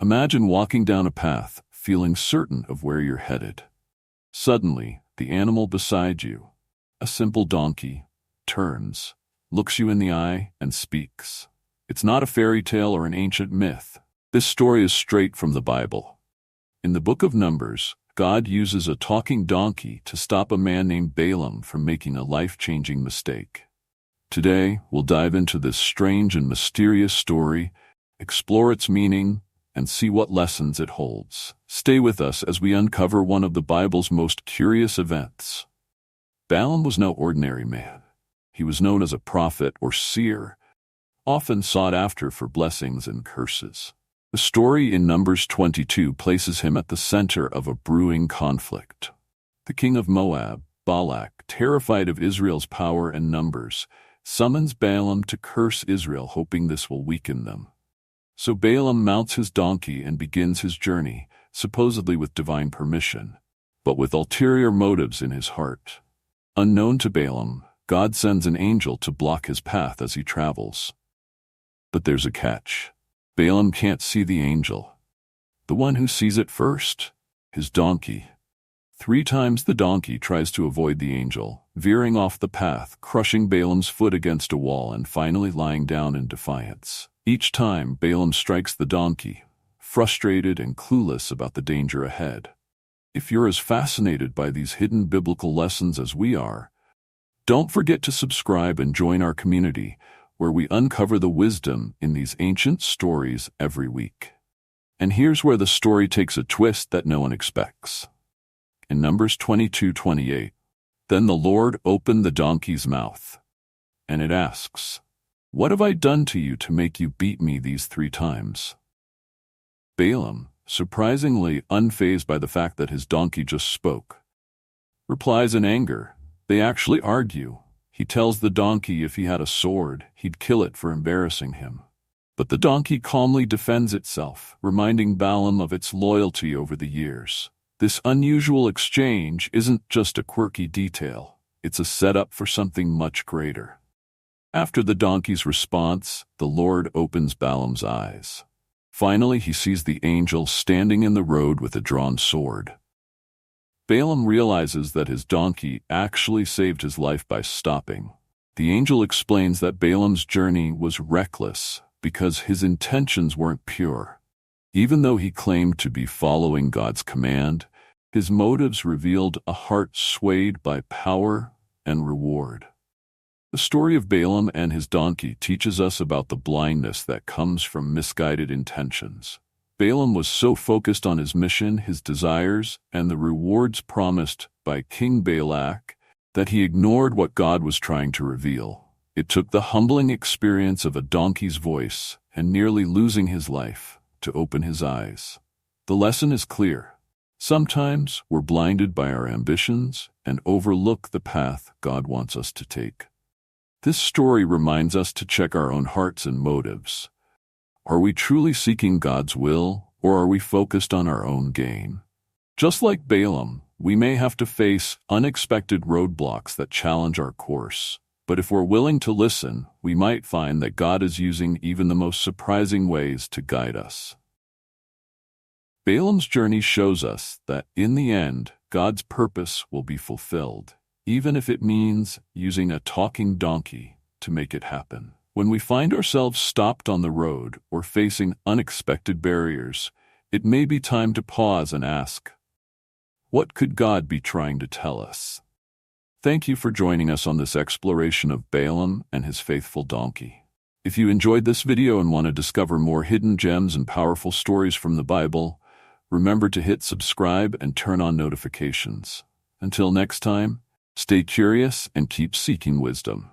Imagine walking down a path, feeling certain of where you're headed. Suddenly, the animal beside you, a simple donkey, turns, looks you in the eye, and speaks. It's not a fairy tale or an ancient myth. This story is straight from the Bible. In the book of Numbers, God uses a talking donkey to stop a man named Balaam from making a life-changing mistake. Today, we'll dive into this strange and mysterious story, explore its meaning, and see what lessons it holds. Stay with us as we uncover one of the Bible's most curious events. Balaam was no ordinary man. He was known as a prophet or seer, often sought after for blessings and curses. The story in Numbers 22 places him at the center of a brewing conflict. The king of Moab, Balak, terrified of Israel's power and numbers, summons Balaam to curse Israel, hoping this will weaken them. So Balaam mounts his donkey and begins his journey, supposedly with divine permission, but with ulterior motives in his heart. Unknown to Balaam, God sends an angel to block his path as he travels. But there's a catch. Balaam can't see the angel. The one who sees it first, his donkey. 3 times the donkey tries to avoid the angel, veering off the path, crushing Balaam's foot against a wall, and finally lying down in defiance. Each time, Balaam strikes the donkey, frustrated and clueless about the danger ahead. If you're as fascinated by these hidden biblical lessons as we are, don't forget to subscribe and join our community, where we uncover the wisdom in these ancient stories every week. And here's where the story takes a twist that no one expects. In Numbers 22:28, then the Lord opened the donkey's mouth, and it asks, "What have I done to you to make you beat me these 3 times?" Balaam, surprisingly unfazed by the fact that his donkey just spoke, replies in anger. They actually argue. He tells the donkey if he had a sword, he'd kill it for embarrassing him. But the donkey calmly defends itself, reminding Balaam of its loyalty over the years. This unusual exchange isn't just a quirky detail, it's a setup for something much greater. After the donkey's response, the Lord opens Balaam's eyes. Finally, he sees the angel standing in the road with a drawn sword. Balaam realizes that his donkey actually saved his life by stopping. The angel explains that Balaam's journey was reckless because his intentions weren't pure. Even though he claimed to be following God's command, his motives revealed a heart swayed by power and reward. The story of Balaam and his donkey teaches us about the blindness that comes from misguided intentions. Balaam was so focused on his mission, his desires, and the rewards promised by King Balak that he ignored what God was trying to reveal. It took the humbling experience of a donkey's voice and nearly losing his life to open his eyes. The lesson is clear. Sometimes we're blinded by our ambitions and overlook the path God wants us to take. This story reminds us to check our own hearts and motives. Are we truly seeking God's will, or are we focused on our own gain? Just like Balaam, we may have to face unexpected roadblocks that challenge our course. But if we're willing to listen, we might find that God is using even the most surprising ways to guide us. Balaam's journey shows us that, in the end, God's purpose will be fulfilled, even if it means using a talking donkey to make it happen. When we find ourselves stopped on the road or facing unexpected barriers, it may be time to pause and ask, what could God be trying to tell us? Thank you for joining us on this exploration of Balaam and his faithful donkey. If you enjoyed this video and want to discover more hidden gems and powerful stories from the Bible, remember to hit subscribe and turn on notifications. Until next time, stay curious and keep seeking wisdom.